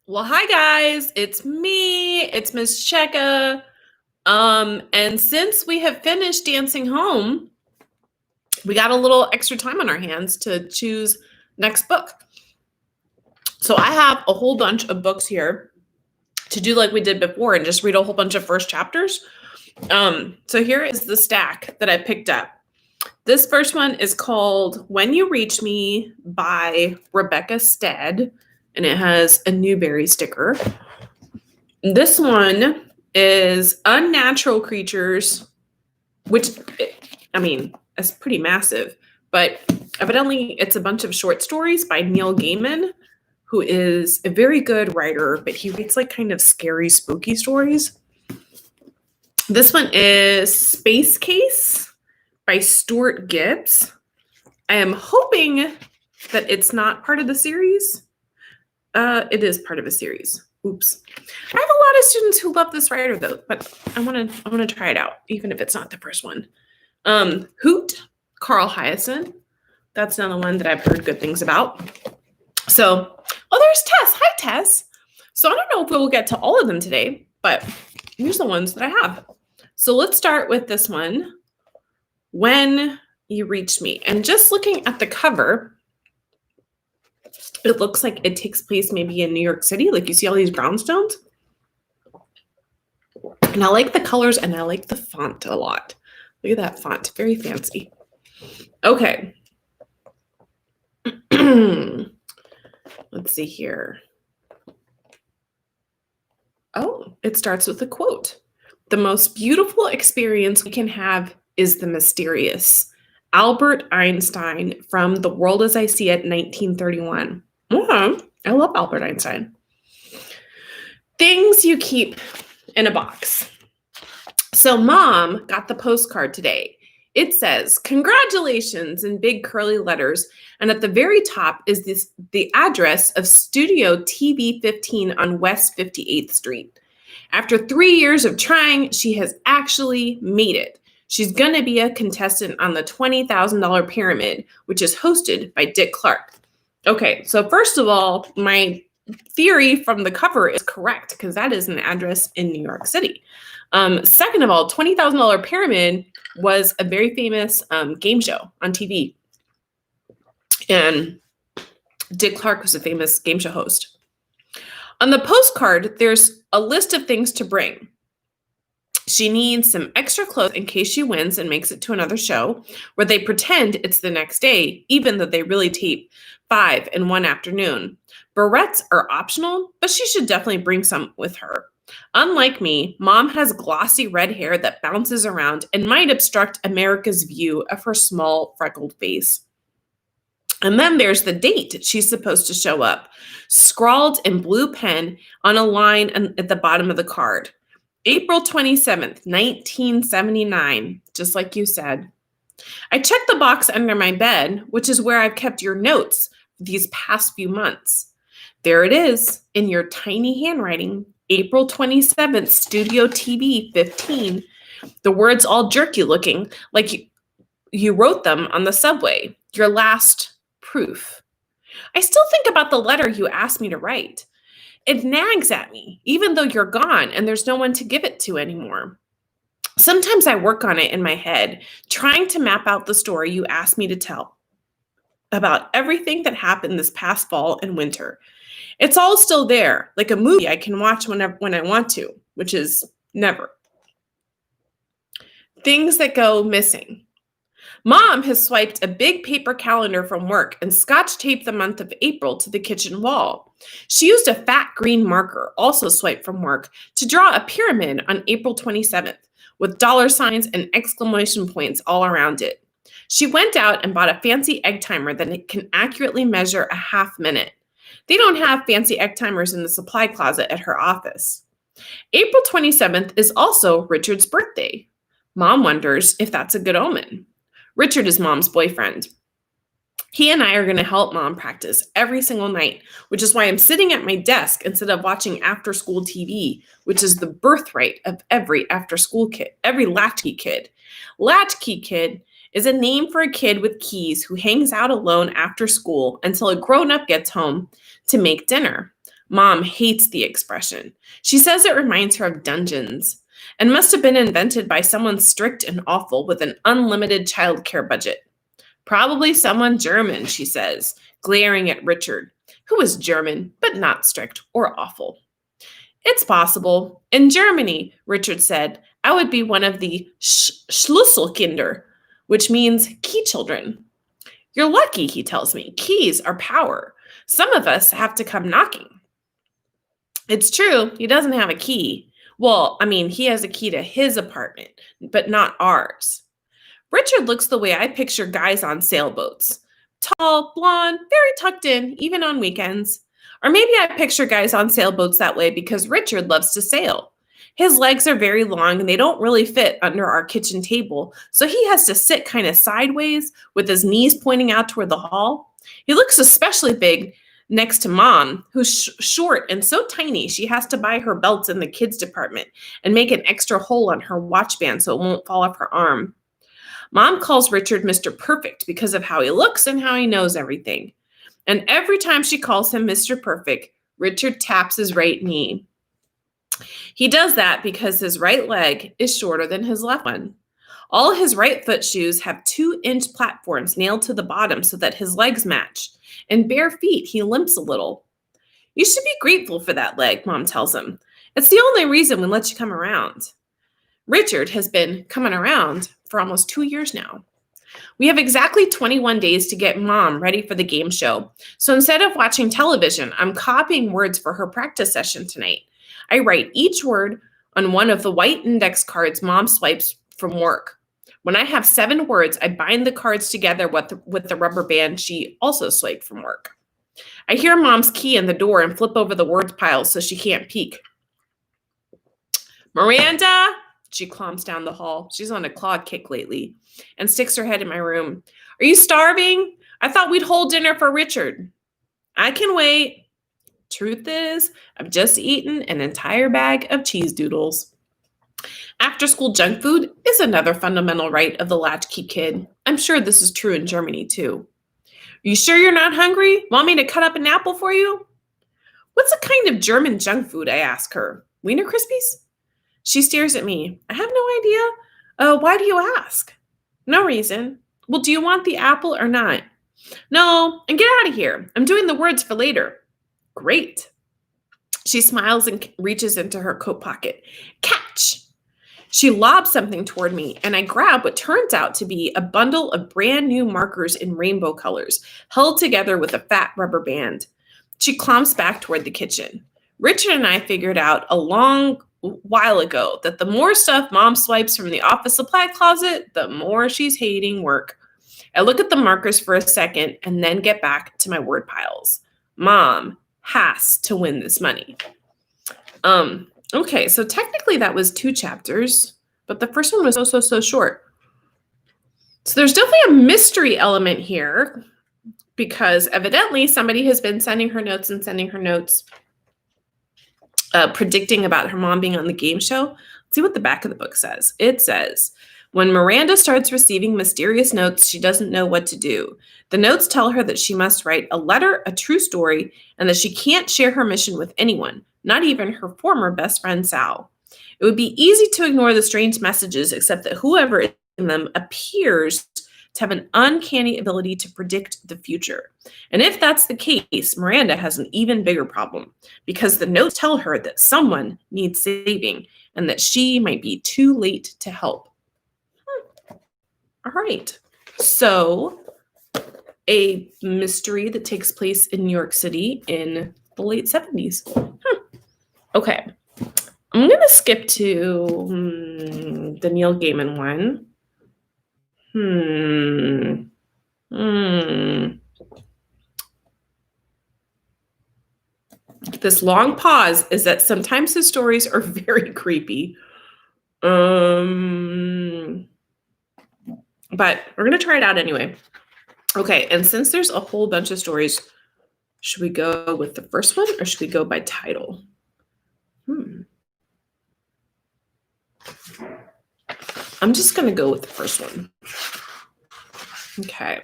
Well, hi guys, it's me, it's Miss Cheka. And since we have finished Dancing Home, we got a little extra time on our hands to choose next book. So I have a whole bunch of books here to do like we did before and just read a whole bunch of first chapters. So here is the stack that I picked up. This first one is called When You Reach Me by Rebecca Stead, and it has a Newbery sticker. This one is Unnatural Creatures, which, I mean, is pretty massive, but evidently it's a bunch of short stories by Neil Gaiman, who is a very good writer, but he writes like kind of scary, spooky stories. This one is Space Case by Stuart Gibbs. I am hoping that it's not part of the series. It is part of a series. Oops. I have a lot of students who love this writer though, but I want to try it out, even if it's not the first one. Hoot, Carl Hyacin. That's another one that I've heard good things about. So, there's Tess. Hi, Tess. So I don't know if we'll get to all of them today, but here's the ones that I have. So let's start with this one, When You Reach Me. And just looking at the cover, it looks like it takes place maybe in New York City. Like you see all these brownstones. And I like the colors and I like the font a lot. Look at that font. Very fancy. Okay. Let's see here. Oh, it starts with a quote. The most beautiful experience we can have is the mysterious. Albert Einstein from The World as I See It, 1931. I love Albert Einstein. Things you keep in a box. So Mom got the postcard today. It says, "Congratulations" in big curly letters. And at the very top is the address of Studio TV 15 on West 58th Street. After 3 years of trying, she has actually made it. She's going to be a contestant on the $20,000 Pyramid, which is hosted by Dick Clark. Okay, so first of all, my theory from the cover is correct because that is an address in New York City. Second of all, $20,000 Pyramid was a very famous game show on TV. And Dick Clark was a famous game show host. On the postcard, there's a list of things to bring. She needs some extra clothes in case she wins and makes it to another show where they pretend it's the next day, even though they really tape 5 in one afternoon. Barrettes are optional, but she should definitely bring some with her. Unlike me, Mom has glossy red hair that bounces around and might obstruct America's view of her small, freckled face. And then there's the date she's supposed to show up, scrawled in blue pen on a line at the bottom of the card. April 27th, 1979, just like you said. I checked the box under my bed, which is where I've kept your notes these past few months. There it is, in your tiny handwriting, April 27th, Studio TV 15. The words all jerky looking, like you wrote them on the subway. Your last proof. I still think about the letter you asked me to write. It nags at me, even though you're gone and there's no one to give it to anymore. Sometimes I work on it in my head, trying to map out the story you asked me to tell about everything that happened this past fall and winter. It's all still there, like a movie I can watch when I want to, which is never. Things that go missing. Mom has swiped a big paper calendar from work and scotch taped the month of April to the kitchen wall. She used a fat green marker, also swiped from work, to draw a pyramid on April 27th, with dollar signs and exclamation points all around it. She went out and bought a fancy egg timer that can accurately measure a half minute. They don't have fancy egg timers in the supply closet at her office. April 27th is also Richard's birthday. Mom wonders if that's a good omen. Richard is Mom's boyfriend. He and I are going to help Mom practice every single night, which is why I'm sitting at my desk instead of watching after-school TV, which is the birthright of every after-school kid, every latchkey kid. Latchkey kid is a name for a kid with keys who hangs out alone after school until a grown-up gets home to make dinner. Mom hates the expression. She says it reminds her of dungeons and must have been invented by someone strict and awful with an unlimited childcare budget. Probably someone German, she says, glaring at Richard, who was German but not strict or awful. It's possible. In Germany, Richard said, I would be one of the Schlüsselkinder, which means key children. You're lucky, he tells me. Keys are power. Some of us have to come knocking. It's true, he doesn't have a key. Well, I mean, he has a key to his apartment, but not ours. Richard looks the way I picture guys on sailboats. Tall, blonde, very tucked in, even on weekends. Or maybe I picture guys on sailboats that way because Richard loves to sail. His legs are very long and they don't really fit under our kitchen table, so he has to sit kind of sideways with his knees pointing out toward the hall. He looks especially big next to Mom, who's short and so tiny she has to buy her belts in the kids department and make an extra hole on her watch band so it won't fall off her arm. Mom calls Richard Mr. Perfect because of how he looks and how he knows everything. And every time she calls him Mr. Perfect, Richard taps his right knee. He does that because his right leg is shorter than his left one. All his right foot shoes have 2-inch platforms nailed to the bottom so that his legs match. And bare feet, he limps a little. You should be grateful for that leg, Mom tells him. It's the only reason we let you come around. Richard has been coming around for almost 2 years now. We have exactly 21 days to get Mom ready for the game show. So instead of watching television, I'm copying words for her practice session tonight. I write each word on one of the white index cards Mom swipes from work. When I have 7 words, I bind the cards together with the rubber band she also swiped from work. I hear Mom's key in the door and flip over the word pile so she can't peek. Miranda! She cloms down the hall. She's on a claw kick lately and sticks her head in my room. Are you starving? I thought we'd hold dinner for Richard. I can wait. Truth is, I've just eaten an entire bag of cheese doodles. After-school junk food is another fundamental right of the latchkey kid. I'm sure this is true in Germany, too. Are you sure you're not hungry? Want me to cut up an apple for you? What's a kind of German junk food, I ask her. Wiener Krispies? She stares at me. I have no idea. Why do you ask? No reason. Well, do you want the apple or not? No, and get out of here. I'm doing the words for later. Great. She smiles and reaches into her coat pocket. Catch! She lobs something toward me, and I grab what turns out to be a bundle of brand new markers in rainbow colors, held together with a fat rubber band. She clomps back toward the kitchen. Richard and I figured out a long while ago that the more stuff Mom swipes from the office supply closet, the more she's hating work. I look at the markers for a second and then get back to my word piles. Mom has to win this money. Okay, so technically that was 2 chapters, but the first one was so short. So there's definitely a mystery element here because evidently somebody has been sending her notes, predicting about her mom being on the game show. Let's see what the back of the book says. It says, when Miranda starts receiving mysterious notes, she doesn't know what to do. The notes tell her that she must write a letter, a true story, and that she can't share her mission with anyone, not even her former best friend, Sal. It would be easy to ignore the strange messages, except that whoever is in them appears to have an uncanny ability to predict the future. And if that's the case, Miranda has an even bigger problem, because the notes tell her that someone needs saving and that she might be too late to help. All right. So, a mystery that takes place in New York City in the late 70s. Okay. I'm going to skip to the Neil Gaiman one. This long pause is that sometimes his stories are very creepy. But we're going to try it out anyway. Okay, and since there's a whole bunch of stories, should we go with the first one or should we go by title? I'm just going to go with the first one. Okay.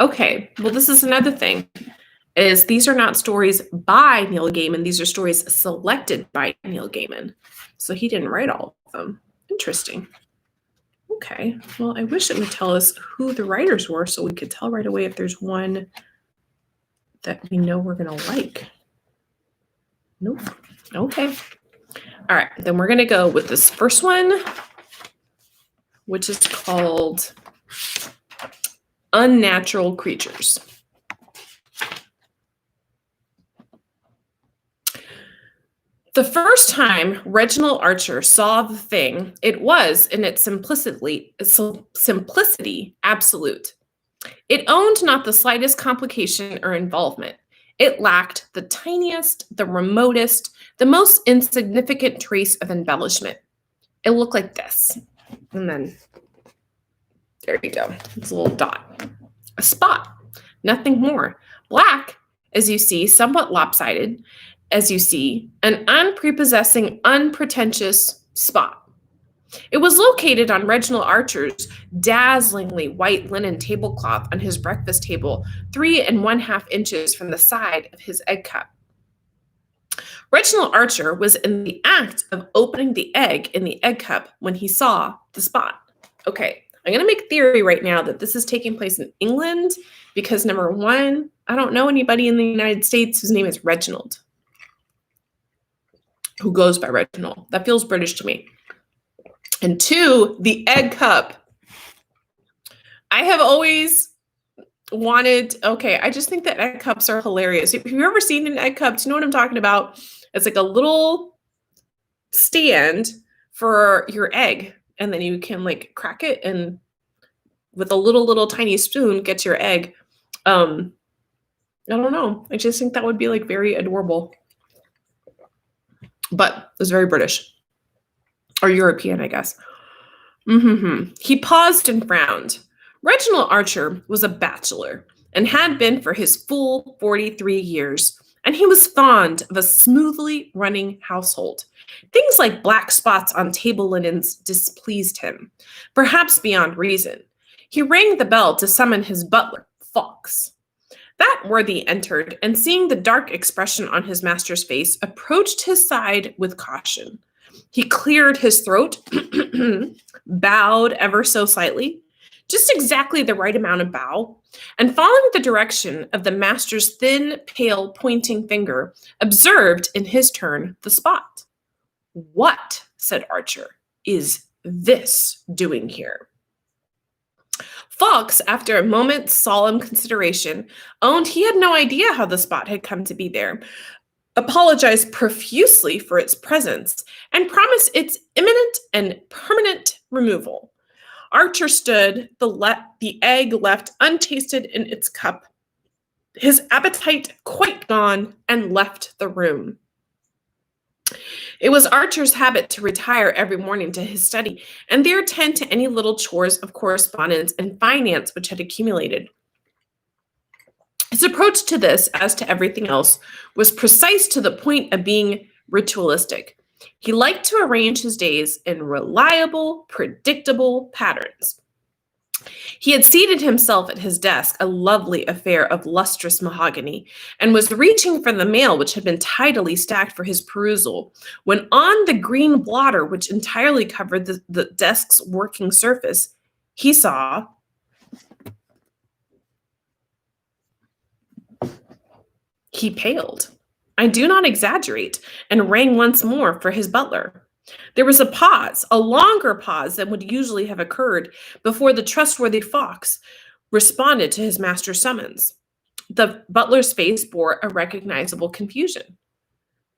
Okay. Well, this is another thing. Is these are not stories by Neil Gaiman. These are stories selected by Neil Gaiman. So he didn't write all of them. Interesting. Okay. Well, I wish it would tell us who the writers were so we could tell right away if there's one that we know we're going to like. Nope. Okay. All right. Then we're going to go with this first one, which is called Unnatural Creatures. The first time Reginald Archer saw the thing, it was in its simplicity absolute. It owned not the slightest complication or involvement. It lacked the tiniest, the remotest, the most insignificant trace of embellishment. It looked like this. And then, there you go. It's a little dot. A spot. Nothing more. Black, as you see, somewhat lopsided, as you see, an unprepossessing, unpretentious spot. It was located on Reginald Archer's dazzlingly white linen tablecloth on his breakfast table, 3½ inches from the side of his egg cup. Reginald Archer was in the act of opening the egg in the egg cup when he saw the spot. Okay, I'm going to make theory right now that this is taking place in England because, number one, I don't know anybody in the United States whose name is Reginald, who goes by Reginald. That feels British to me. And two, the egg cup. I have always wanted, I just think that egg cups are hilarious. Have you ever seen an egg cup? Do you know what I'm talking about? It's like a little stand for your egg. And then you can like crack it and with a little tiny spoon get your egg. I don't know. I just think that would be like very adorable. But it's very British. Or European, I guess. He paused and frowned. Reginald Archer was a bachelor and had been for his full 43 years, and he was fond of a smoothly running household. Things like black spots on table linens displeased him, perhaps beyond reason. He rang the bell to summon his butler, Fawkes. That worthy entered, and seeing the dark expression on his master's face, approached his side with caution. He cleared his throat, bowed ever so slightly, just exactly the right amount of bow, and following the direction of the master's thin, pale, pointing finger, observed in his turn the spot. "What," said Archer, "is this doing here?" Fawkes, after a moment's solemn consideration, owned he had no idea how the spot had come to be there, apologized profusely for its presence, and promised its imminent and permanent removal. Archer stood, the egg left untasted in its cup, his appetite quite gone, and left the room. It was Archer's habit to retire every morning to his study and there attend to any little chores of correspondence and finance which had accumulated. His approach to this, as to everything else, was precise to the point of being ritualistic. He liked to arrange his days in reliable, predictable patterns. He had seated himself at his desk, a lovely affair of lustrous mahogany, and was reaching for the mail which had been tidily stacked for his perusal, when on the green blotter which entirely covered the desk's working surface, he saw He paled. I do not exaggerate, and rang once more for his butler. There was a pause, a longer pause than would usually have occurred before the trustworthy Fawkes responded to his master's summons. The butler's face bore a recognizable confusion.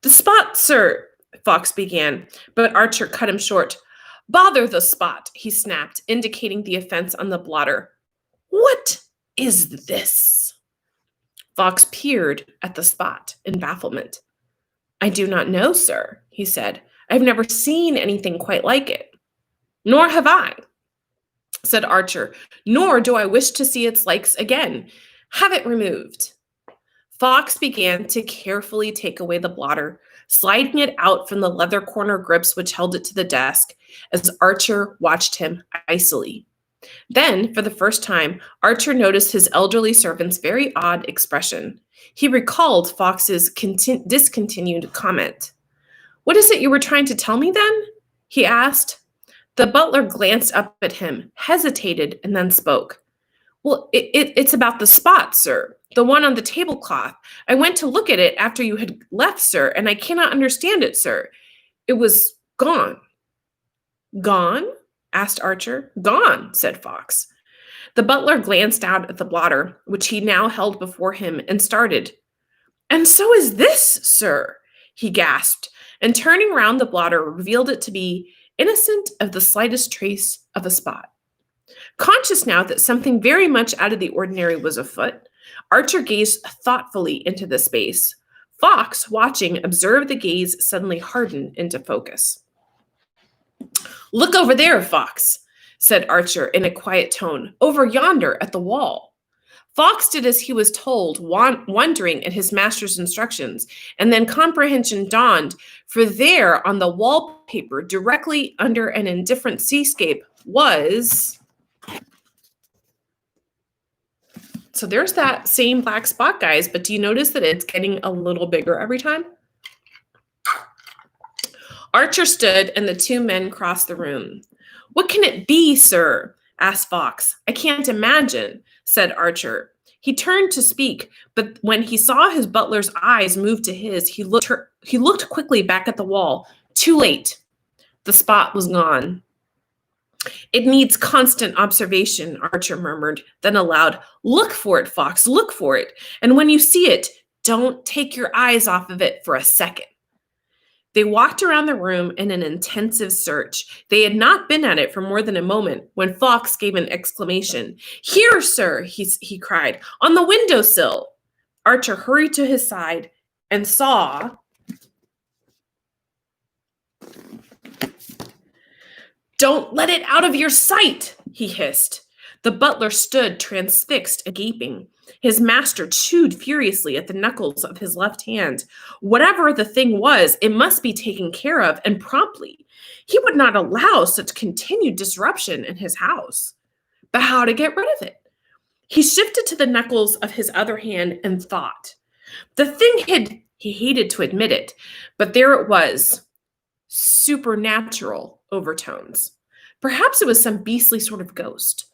"The spot, sir," Fawkes began, but Archer cut him short. "Bother the spot," he snapped, indicating the offense on the blotter. "What is this?" Fawkes peered at the spot in bafflement. "I do not know, sir," he said. "I've never seen anything quite like it." "Nor have I," said Archer, "nor do I wish to see its likes again. Have it removed." Fawkes began to carefully take away the blotter, sliding it out from the leather corner grips which held it to the desk, as Archer watched him icily. Then, for the first time, Archer noticed his elderly servant's very odd expression. He recalled Fox's discontinued comment. "What is it you were trying to tell me then?" he asked. The butler glanced up at him, hesitated, and then spoke. "Well, it's about the spot, sir. The one on the tablecloth. I went to look at it after you had left, sir, and I cannot understand it, sir. It was gone." "Gone?" asked Archer. "Gone," said Fox. The butler glanced out at the blotter, which he now held before him, and started. "And so is this, sir," he gasped, and turning round the blotter revealed it to be innocent of the slightest trace of a spot. Conscious now that something very much out of the ordinary was afoot, Archer gazed thoughtfully into the space. Fox, watching, observed the gaze suddenly harden into focus. "Look over there, Fox," said Archer in a quiet tone, "over yonder at the wall." Fox did as he was told, wondering at his master's instructions, and then comprehension dawned, for there on the wallpaper, directly under an indifferent seascape, was... So there's that same black spot, guys, but do you notice that it's getting a little bigger every time? Archer stood, and the two men crossed the room. "What can it be, sir?" asked Fox. "I can't imagine," said Archer. He turned to speak, but when he saw his butler's eyes move to his, he looked quickly back at the wall. Too late. The spot was gone. "It needs constant observation," Archer murmured, then aloud, "Look for it, Fox, look for it. And when you see it, don't take your eyes off of it for a second." They walked around the room in an intensive search. They had not been at it for more than a moment when Fox gave an exclamation. "Here, sir," he cried, "on the windowsill." Archer hurried to his side and saw... "Don't let it out of your sight," he hissed. The butler stood transfixed and gaping. His master chewed furiously at the knuckles of his left hand. Whatever the thing was, it must be taken care of, and promptly. He would not allow such continued disruption in his house. But how to get rid of it? He shifted to the knuckles of his other hand and thought. The thing he hated to admit it, but there it was. Supernatural overtones. Perhaps it was some beastly sort of ghost.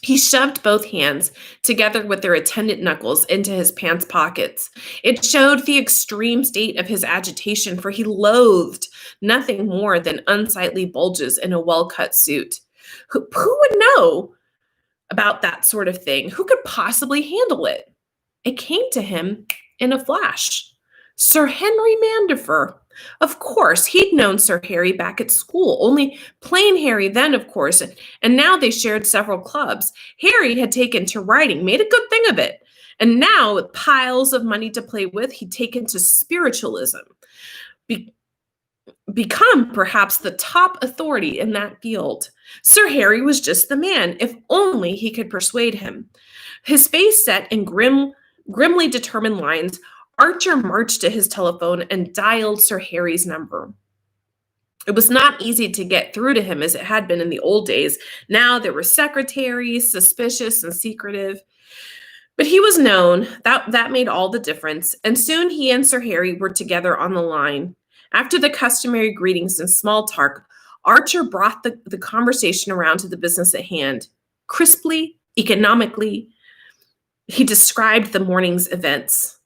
He shoved both hands, together with their attendant knuckles, into his pants pockets. It showed the extreme state of his agitation, for he loathed nothing more than unsightly bulges in a well-cut suit. Who would know about that sort of thing? Who could possibly handle it? It came to him in a flash. Sir Henry Mandifer. Of course, he'd known Sir Harry back at school, only plain Harry then, of course, and now they shared several clubs. Harry had taken to writing, made a good thing of it, and now, with piles of money to play with, he'd taken to spiritualism, become perhaps the top authority in that field. Sir Harry was just the man, if only he could persuade him. His face set in grimly determined lines, Archer marched to his telephone and dialed Sir Harry's number. It was not easy to get through to him as it had been in the old days. Now there were secretaries, suspicious and secretive. But he was known. That made all the difference. And soon he and Sir Harry were together on the line. After the customary greetings and small talk, Archer brought the conversation around to the business at hand. Crisply, economically, he described the morning's events.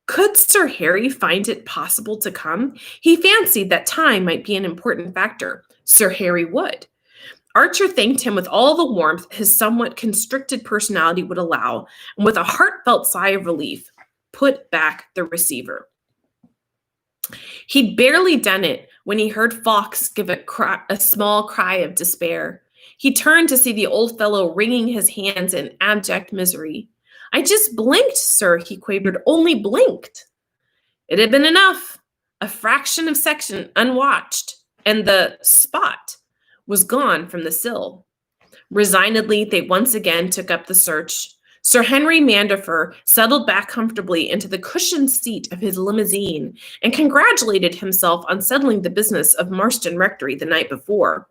Could Sir Harry find it possible to come? He fancied that time might be an important factor. Sir Harry would. Archer thanked him with all the warmth his somewhat constricted personality would allow, and with a heartfelt sigh of relief, put back the receiver. He'd barely done it when he heard Fox give a small cry of despair. He turned to see the old fellow wringing his hands in abject misery. "I just blinked, sir," he quavered, "only blinked." It had been enough. A fraction of section unwatched, and the spot was gone from the sill. Resignedly, they once again took up the search. Sir Henry Mandifer settled back comfortably into the cushioned seat of his limousine and congratulated himself on settling the business of Marston Rectory the night before.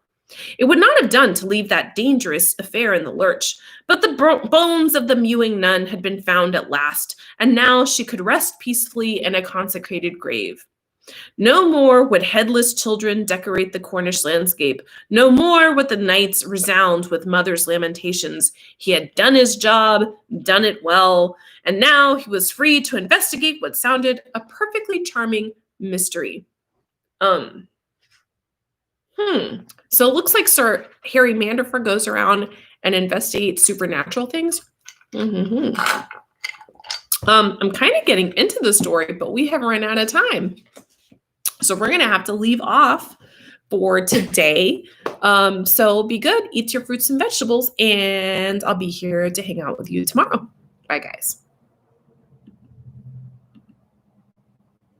It would not have done to leave that dangerous affair in the lurch, but the bones of the mewing nun had been found at last, and now she could rest peacefully in a consecrated grave. No more would headless children decorate the Cornish landscape. No more would the nights resound with mother's lamentations. He had done his job, done it well, and now he was free to investigate what sounded a perfectly charming mystery. Um, So it looks like Sir Harry Manderford goes around and investigates supernatural things. I'm kind of getting into the story, but we have run out of time. So we're going to have to leave off for today. So be good, eat your fruits and vegetables, and I'll be here to hang out with you tomorrow. Bye, guys.